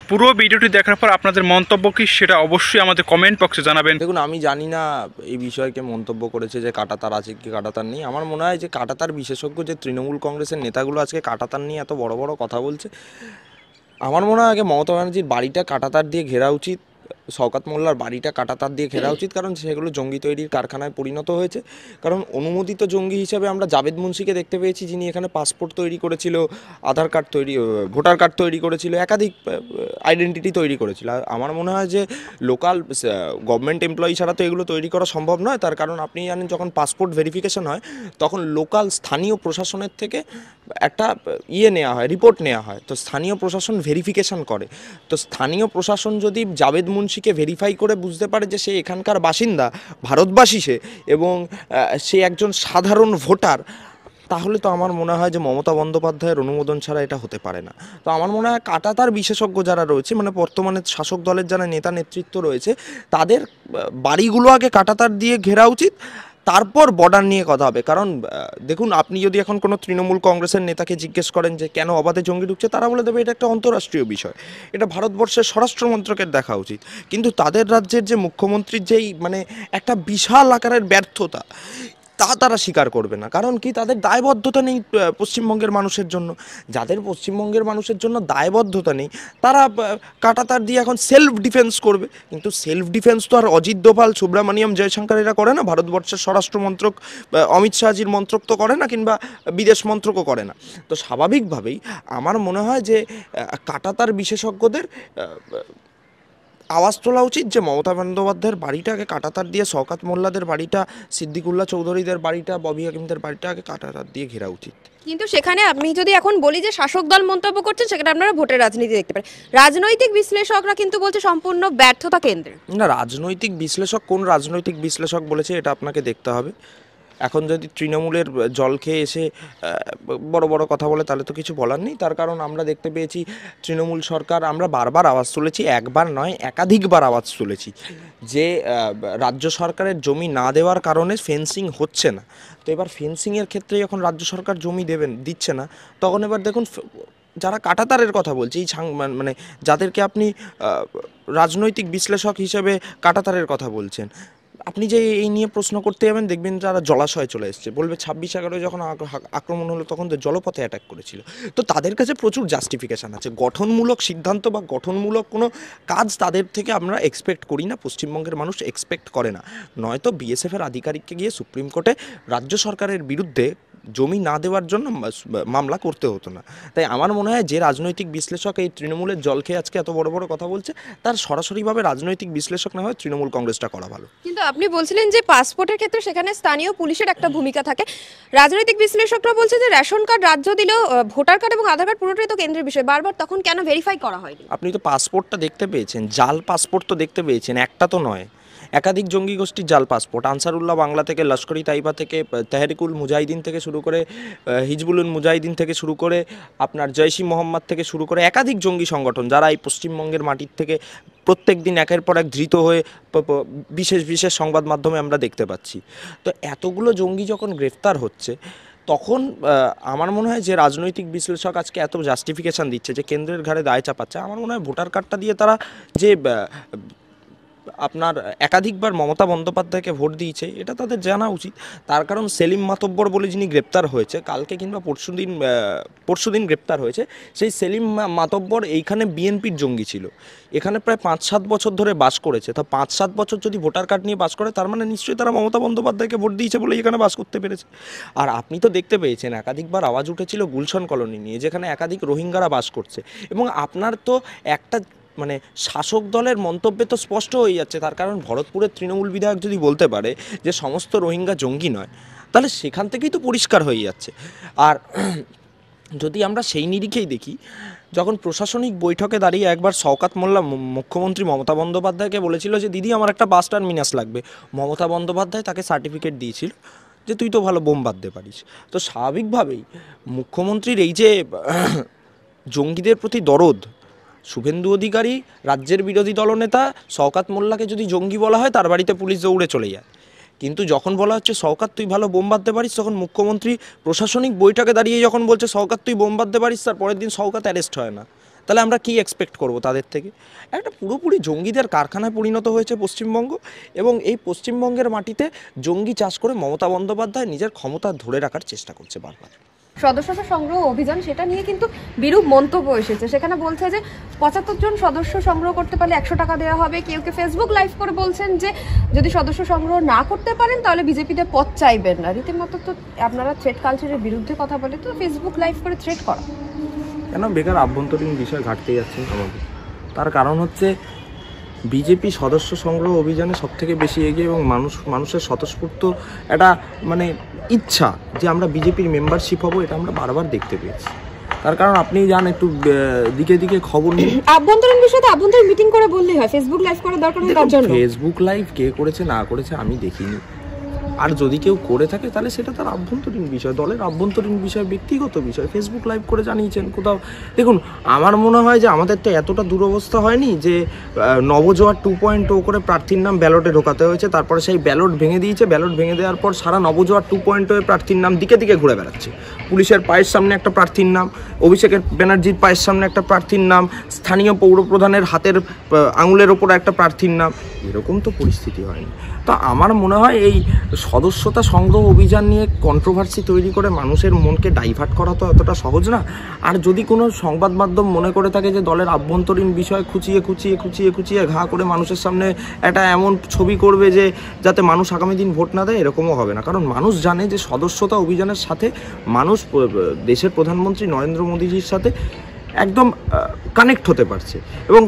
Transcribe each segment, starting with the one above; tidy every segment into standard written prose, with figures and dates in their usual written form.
পুরো ভিডিওটি দেখার পর আপনাদের মন্তব্য কি সেটা অবশ্যই আমাদের কমেন্ট বক্সে জানাবেন। দেখুন, আমি জানি না এই বিষয়কে মন্তব্য করেছে যে কাঁটাতার আছে কি কাঁটাতার নেই। আমার মনে হয় যে কাঁটাতার বিশেষজ্ঞ যে তৃণমূল কংগ্রেসের নেতাগুলো আজকে কাঁটাতার নিয়ে এত বড় বড় কথা বলছে, আমার মনে হয় আগে মমতা ব্যানার্জির বাড়িটা কাঁটাতার দিয়ে ঘেরা উচিত, শওকত মোল্লার বাড়িটা কাঁটাতার দিয়ে ঘেরা উচিত, কারণ সেগুলো জঙ্গি তৈরির কারখানায় পরিণত হয়েছে। কারণ অনুমোদিত জঙ্গি হিসেবে আমরা জাভেদ মুন্সিকে দেখতে পেয়েছি, যিনি এখানে পাসপোর্ট তৈরি করেছিল, আধার কার্ড তৈরি, ভোটার কার্ড তৈরি করেছিল, একাধিক আইডেন্টিটি তৈরি করেছিল। আর আমার মনে হয় যে লোকাল গভর্নমেন্ট এমপ্লয়ি ছাড়া তো এগুলো তৈরি করা সম্ভব নয়। তার কারণ আপনি জানেন, যখন পাসপোর্ট ভেরিফিকেশন হয় তখন লোকাল স্থানীয় প্রশাসনের থেকে একটা নেওয়া হয়, রিপোর্ট নেওয়া হয়, তো স্থানীয় প্রশাসন ভেরিফিকেশন করে। তো স্থানীয় প্রশাসন যদি জাভেদ মুন্সিকে ভেরিফাই করে বুঝতে পারে যে সে এখানকার বাসিন্দা, ভারতবাসী সে, এবং সে একজন সাধারণ ভোটার, তাহলে তো আমার মনে হয় যে মমতা বন্দ্যোপাধ্যায়ের অনুমোদন ছাড়া এটা হতে পারে না। তো আমার মনে হয় কাঁটাতার বিশেষজ্ঞ যারা রয়েছে, মানে বর্তমানে শাসক দলের যারা নেতা নেতৃত্ব রয়েছে, তাদের বাড়িগুলো আগে কাঁটাতার দিয়ে ঘেরা উচিত, তারপর বর্ডার নিয়ে কথা হবে। কারণ দেখুন, আপনি যদি এখন কোনো তৃণমূল কংগ্রেসের নেতাকে জিজ্ঞেস করেন যে কেন অবাধে জঙ্গি ঢুকছে, তারা বলে দেবে এটা একটা অন্তর্রাষ্ট্রীয় বিষয়, এটা ভারতবর্ষের স্বরাষ্ট্র মন্ত্রকের দেখা উচিত। কিন্তু তাদের রাজ্যের যে মুখ্যমন্ত্রীর যেই মানে একটা বিশাল আকারের ব্যর্থতা, তারা স্বীকার করবে না। কারণ কি, তাদের দায়বদ্ধতা নেই পশ্চিমবঙ্গের মানুষের জন্য। যাদের পশ্চিমবঙ্গের মানুষের জন্য দায়বদ্ধতা নেই, তারা কাঁটাতার দিয়ে এখন সেলফ ডিফেন্স করবে। কিন্তু সেলফ ডিফেন্স তো আর অজিত দোভাল, সুব্রমণিয়াম জয়শঙ্কর এরা করে না, ভারতবর্ষের স্বরাষ্ট্র মন্ত্রক, অমিত শাহজির মন্ত্রক তো করে না, কিংবা বিদেশ মন্ত্রকও করে না। তো স্বাভাবিকভাবেই আমার মনে হয় যে কাঁটাতার বিশেষজ্ঞদের আওয়াজ তোলা উচিত যে মমতা বন্দ্যোপাধ্যায়ের বাড়িটা আগে কাঁটাতার দিয়ে, শওকত মোল্লাদের বাড়িটা, সিদ্দিকুল্লাহ চৌধুরীদের বাড়িটা, ববি হাকিমদের বাড়িটা আগে কাঁটাতার দিয়ে ঘেরা উচিত। কিন্তু সেখানে আমি যদি এখন বলি যে শাসক দল মন্তব্য করছেন, সেখানে আপনারা ভোটের রাজনীতি দেখতে পারেন। রাজনৈতিক বিশ্লেষকরা কিন্তু বলছে সম্পূর্ণ ব্যর্থতা কেন্দ্রের। না, রাজনৈতিক বিশ্লেষক কোন রাজনৈতিক বিশ্লেষক বলেছে এটা আপনাকে দেখতে হবে। এখন যদি তৃণমূলের জল খেয়ে এসে বড় বড় কথা বলে, তাহলে তো কিছু বলার নেই। তার কারণ আমরা দেখতে পেয়েছি তৃণমূল সরকার, আমরা বারবার আওয়াজ তুলেছি, একবার নয় একাধিকবার আওয়াজ তুলেছি যে রাজ্য সরকারের জমি না দেওয়ার কারণে ফেন্সিং হচ্ছে না। তো এবার ফেন্সিংয়ের ক্ষেত্রে যখন রাজ্য সরকার জমি দিচ্ছে না, তখন এবার দেখুন যারা কাঁটাতারের কথা বলছে, এই মানে যাদেরকে আপনি রাজনৈতিক বিশ্লেষক হিসেবে কাঁটাতারের কথা বলছেন, আপনি যে এই নিয়ে প্রশ্ন করতে যাবেন, দেখবেন যারা জলাশয়ে চলে এসছে, বলবে 26/11 যখন আক্রমণ হলো তখন তো জলপথে অ্যাটাক করেছিল। তো তাদের কাছে প্রচুর জাস্টিফিকেশান আছে। গঠনমূলক সিদ্ধান্ত বা গঠনমূলক কোনো কাজ তাদের থেকে আমরা এক্সপেক্ট করি না, পশ্চিমবঙ্গের মানুষ এক্সপেক্ট করে না। নয়তো বিএসএফের আধিকারিককে গিয়ে সুপ্রিম কোর্টে রাজ্য সরকারের বিরুদ্ধে জমি না দেওয়ার জন্য মামলা করতে হতো না। তাই আমার মনে হয় যে রাজনৈতিক বিশ্লেষক এই তৃণমূলের জল খেয়ে আজকে এত বড় বড় কথা বলছে, তার সরাসরিভাবে রাজনৈতিক বিশ্লেষক না হয় তৃণমূল কংগ্রেসটা করা ভালো। কিন্তু আপনি বলছিলেন যে পাসপোর্টের ক্ষেত্রে সেখানে স্থানীয় পুলিশের একটা ভূমিকা থাকে। রাজনৈতিক বিশ্লেষকরা বলছে যে রেশন কার্ড রাজ্য দিলেও ভোটার কার্ড এবং আধার কার্ড পুরোটাই তো কেন্দ্রের বিষয়, বারবার তখন কেন ভেরিফাই করা হয়নি? আপনি তো পাসপোর্টটা দেখতে পেয়েছেন, জাল পাসপোর্ট তো দেখতে পেয়েছেন, একটা তো নয়, একাধিক জঙ্গি গোষ্ঠীর জাল পাসপোর্ট। আনসারুল্লাহ বাংলা থেকে, লস্করি তাইবা থেকে, তেহরিকুল মুজাহিদিন থেকে শুরু করে, হিজবুলুল মুজাহিদিন থেকে শুরু করে, আপনার জৈশ ই মোহাম্মদ থেকে শুরু করে একাধিক জঙ্গি সংগঠন, যারা এই পশ্চিমবঙ্গের মাটির থেকে প্রত্যেক দিন একের পর এক ধৃত হয়ে বিশেষ বিশেষ সংবাদ মাধ্যমে আমরা দেখতে পাচ্ছি। তো এতগুলো জঙ্গি যখন গ্রেফতার হচ্ছে, তখন আমার মনে হয় যে রাজনৈতিক বিশ্লেষক আজকে এত জাস্টিফিকেশান দিচ্ছে যে কেন্দ্রের ঘাড়ে দায় চাপাচ্ছে, আমার মনে হয় ভোটার কার্ডটা দিয়ে তারা যে আপনার একাধিকবার মমতা বন্দ্যোপাধ্যায়কে ভোট দিয়েছে, এটা তাদের জানা উচিত। তার কারণ সেলিম মাতব্বর বলে যিনি গ্রেপ্তার হয়েছে, কালকে কিংবা পরশুদিন গ্রেপ্তার হয়েছে, সেই সেলিম মাতব্বর এইখানে বিএনপির জঙ্গি ছিল, এখানে প্রায় 5-7 বছর ধরে বাস করেছে। তো 5-7 বছর যদি ভোটার কার্ড নিয়ে বাস করে, তার মানে নিশ্চয়ই তারা মমতা বন্দ্যোপাধ্যায়কে ভোট দিয়েছে বলে এখানে বাস করতে পেরেছে। আর আপনি তো দেখতে পেয়েছেন একাধিকবার আওয়াজ উঠেছিল গুলশন কলোনি নিয়ে, যেখানে একাধিক রোহিঙ্গারা বাস করছে, এবং আপনার তো একটা মানে শাসক দলের মন্তব্যে তো স্পষ্ট হয়ে যাচ্ছে। তার কারণ ভরতপুরের তৃণমূল বিধায়ক যদি বলতে পারে যে সমস্ত রোহিঙ্গা জঙ্গি নয়, তাহলে সেখান থেকেই তো পরিষ্কার হয়ে যাচ্ছে। আর যদি আমরা সেই নিরিখেই দেখি, যখন প্রশাসনিক বৈঠকে দাঁড়িয়ে একবার শওকত মোল্লা মুখ্যমন্ত্রী মমতা বন্দ্যোপাধ্যায়কে বলেছিল যে দিদি আমার একটা বাস টার্মিনাস লাগবে, মমতা বন্দ্যোপাধ্যায় তাকে সার্টিফিকেট দিয়েছিল যে তুই তো ভালো বোম বাঁধতে পারিস। তো স্বাভাবিকভাবেই মুখ্যমন্ত্রীর এই যে জঙ্গিদের প্রতি দরদ, শুভেন্দু অধিকারী রাজ্যের বিরোধী দলনেতা, শওকত মোল্লাকে যদি জঙ্গি বলা হয় তার বাড়িতে পুলিশ দৌড়ে চলে যায়। কিন্তু যখন বলা হচ্ছে শওকত তুই ভালো বোম বাঁধতে পারিস, তখন মুখ্যমন্ত্রী প্রশাসনিক বৈঠকে দাঁড়িয়ে যখন বলছে শওকত তুই বোম বাঁধতে পারিস, তার পরের দিন শওকত অ্যারেস্ট হয় না। তাহলে আমরা কি এক্সপেক্ট করব তাদের থেকে? একটা পুরোপুরি জঙ্গিদের কারখানায় পরিণত হয়েছে পশ্চিমবঙ্গ, এবং এই পশ্চিমবঙ্গের মাটিতে জঙ্গি চাষ করে মমতা বন্দ্যোপাধ্যায় নিজের ক্ষমতা ধরে রাখার চেষ্টা করছে বারবার। সদস্যতা সংগ্রহ অভিযান, সেটা নিয়ে কিন্তু বিরূপ মন্তব্য এসেছে। সেখানে বলছে যে 75 জন সদস্য সংগ্রহ করতে পারলে 100 টাকা দেওয়া হবে। কেউ ফেসবুক লাইভ করে বলছেন যে যদি সদস্য সংগ্রহ না করতে পারেন তাহলে বিজেপিতে পদ চাইবেন না। রীতিমতো তো আপনারা থ্রেট কালচারের বিরুদ্ধে কথা বলে, তো ফেসবুক লাইভ করে থ্রেট করা কেন? বেকার আভ্যন্তরীণ বিষয় ঘাটতে যাচ্ছে আমাদের। তার কারণ হচ্ছে বিজেপি সদস্য সংগ্রহ অভিযানে সব থেকে বেশি এগিয়ে, এবং মানুষের স্বতঃস্ফূর্ত একটা মানে ইচ্ছা যে আমরা বিজেপির মেম্বারশিপ হব, এটা আমরা বারবার দেখতে পেয়েছি। তার কারণ আপনি জান, একটু দিকে দিকে খবর নিন। আভ্যন্তরীণ বিষয়তে আভ্যন্তরীণ মিটিং করে বললেই হয়, ফেসবুক লাইভ করার দরকার নেই তার জন্য। ফেসবুক লাইভ কে করেছে না করেছে আমি দেখিনি, আর যদি কেউ করে থাকে তাহলে সেটা তার আভ্যন্তরীণ বিষয়, দলের আভ্যন্তরীণ বিষয়, ব্যক্তিগত বিষয়। ফেসবুক লাইভ করে জানিয়েছেন কোথাও। দেখুন, আমার মনে হয় যে আমাদের তো এতটা দুরবস্থা হয়নি যে নবজোয়ার 2.0 করে প্রার্থীর নাম ব্যালটে ঢোকাতে হয়েছে, তারপরে সেই ব্যালট ভেঙে দিয়েছে। ব্যালট ভেঙে দেওয়ার পর সারা নবজোয়ার 2.0 প্রার্থীর নাম দিকে দিকে ঘুরে বেড়াচ্ছে। পুলিশের পায়ের সামনে একটা প্রার্থীর নাম, অভিষেকের ব্যানার্জির পায়ের সামনে একটা প্রার্থীর নাম, স্থানীয় পৌরপ্রধানের হাতের আঙুলের ওপর একটা প্রার্থীর নাম। এরকম তো পরিস্থিতি হয়নি। তা আমার মনে হয় এই সদস্যতা সংগ্রহ অভিযান নিয়ে কন্ট্রোভার্সি তৈরি করে মানুষের মনকে ডাইভার্ট করা তো এতটা সহজ না। আর যদি কোনো সংবাদ মাধ্যম মনে করে থাকে যে দলের আভ্যন্তরীণ বিষয় খুঁচিয়ে ঘা করে মানুষের সামনে একটা এমন ছবি করবে যে যাতে মানুষ আগামী দিন ভোট না দেয়, এরকমও হবে না। কারণ মানুষ জানে যে সদস্যতা অভিযানের সাথে মানুষ দেশের প্রধানমন্ত্রী নরেন্দ্র মোদীজির সাথে একদম কানেক্ট হতে পারছে। এবং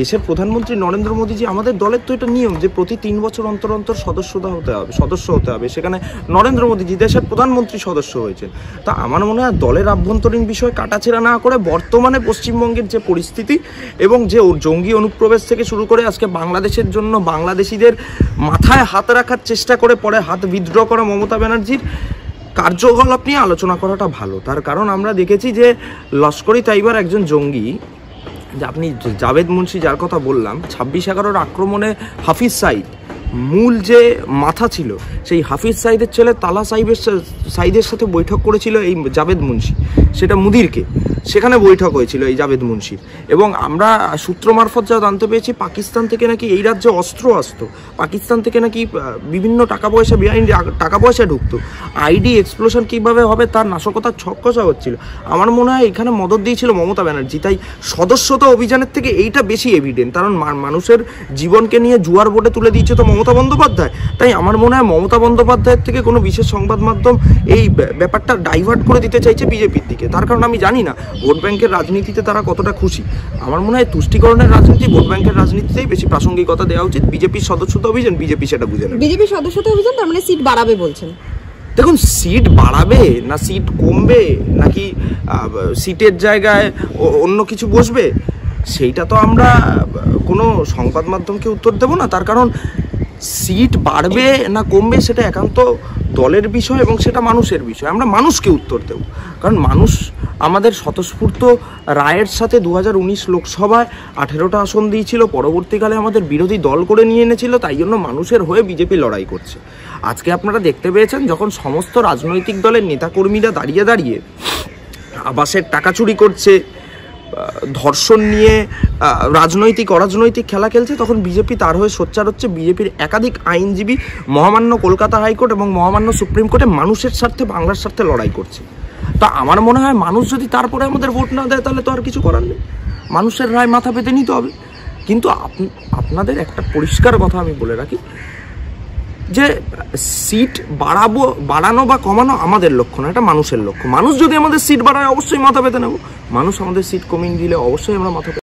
দেশের প্রধানমন্ত্রী নরেন্দ্র মোদীজি, আমাদের দলের তো এটা নিয়ম যে প্রতি 3 বছর অন্তর অন্তর সদস্য হতে হবে। সেখানে নরেন্দ্র মোদীজি দেশের প্রধানমন্ত্রী সদস্য হয়েছেন। তা আমার মনে হয় দলের আভ্যন্তরীণ বিষয় কাটাছেড়া না করে বর্তমানে পশ্চিমবঙ্গের যে পরিস্থিতি এবং যে জঙ্গি অনুপ্রবেশ থেকে শুরু করে আজকে বাংলাদেশের জন্য বাংলাদেশিদের মাথায় হাত রাখার চেষ্টা করে পরে হাত উইথড্র করা মমতা ব্যানার্জির কার্যকলাপ নিয়ে আলোচনা করাটা ভালো। তার কারণ আমরা দেখেছি যে লস্কর-ই তাইবার একজন জঙ্গি, যে আপনি জাভেদ মুন্সি যার কথা বললাম, 26/11 আক্রমণে হাফিজ সাইদ মূল যে মাথা ছিল, সেই হাফিজ সাইদের ছেলে তালা সাইদের সাথে বৈঠক করেছিল এই জাভেদ মুন্সি, সেটা মুদিরকে, সেখানে বৈঠক হয়েছিল এই জাভেদ মুন্সির। এবং আমরা সূত্র মারফত যা জানতে পেরেছি, পাকিস্তান থেকে নাকি এই রাজ্যে অস্ত্র আসতো, পাকিস্তান থেকে নাকি বিভিন্ন বেআইনি টাকা পয়সা ঢুকতো, আইডি এক্সপ্লোশন কীভাবে হবে তার নাশকতার ছক কষা হচ্ছিল। আমার মনে হয় এখানে মদত দিয়েছিল মমতা ব্যানার্জি। তাই সদস্যতা অভিযানের থেকে এইটা বেশি এভিডেন্ট, কারণ মানুষের জীবনকে নিয়ে জুয়ার বোর্ডে তুলে দিয়েছে তো মমতা বন্দ্যোপাধ্যায়। তাই আমার মনে হয় মমতা বন্দ্যোপাধ্যায়ের থেকে কোনো বিশেষ সংবাদ মাধ্যম এই ব্যাপারটা ডাইভার্ট করে দিতে চাইছে বিজেপির দিকে। তার কারণ আমি জানি না ভোট ব্যাংকের রাজনীতিতে তারা কতটা খুশি। আমার মনে হয় তুষ্টিকরণের রাজনীতি ভোট ব্যাংকের রাজনীতিতেই বেশি প্রাসঙ্গিকতা দেওয়া উচিত। বিজেপির সদস্যতা অভিযান বিজেপি সেটা বুঝে নেবে। বিজেপির সদস্যতা অভিযান তার মানে সিট বাড়াবে বলছেন? দেখুন, সিট বাড়াবে না সিট কমবে, নাকি সিটের জায়গায় অন্য কিছু বসবে, সেইটা তো আমরা কোনো সংবাদ মাধ্যমকে উত্তর দেব না। তার কারণ সিট বাড়বে না কমবে সেটা একান্ত দলের বিষয় এবং সেটা মানুষের বিষয়। আমরা মানুষকে উত্তর দেব, কারণ মানুষ আমাদের স্বতঃস্ফূর্ত রায়ের সাথে 2019 লোকসভায় 18টা আসন দিয়েছিল, পরবর্তীকালে আমাদের বিরোধী দল করে নিয়ে এনেছিল, তাই জন্য মানুষের হয়ে বিজেপি লড়াই করছে। আজকে আপনারা দেখতে পেয়েছেন যখন সমস্ত রাজনৈতিক দলের নেতাকর্মীরা দাঁড়িয়ে আবাসের টাকা চুরি করছে, ধর্ষণ নিয়ে রাজনৈতিক অরাজনৈতিক খেলা খেলছে, তখন বিজেপি তার হয়ে সোচ্চার হচ্ছে। বিজেপির একাধিক আইনজীবী মহামান্য কলকাতা হাইকোর্ট এবং মহামান্য সুপ্রিম কোর্টে মানুষের স্বার্থে, বাংলার স্বার্থে লড়াই করছে। তা আমার মনে হয় মানুষ যদি তারপরে আমাদের ভোট না দেয় তাহলে তো আর কিছু করার নেই, মানুষের রায় মাথা পেতে নিতে হবে। কিন্তু আপনাদের একটা পরিষ্কার কথা আমি বলে রাখি যে সিট বাড়ানো বা কমানো আমাদের লক্ষ্য না, এটা মানুষের লক্ষ্য। মানুষ যদি আমাদের সিট বাড়ায় অবশ্যই মাথা পেতে নেব, মানুষ আমাদের সিট কমিয়ে দিলে অবশ্যই আমরা মাথা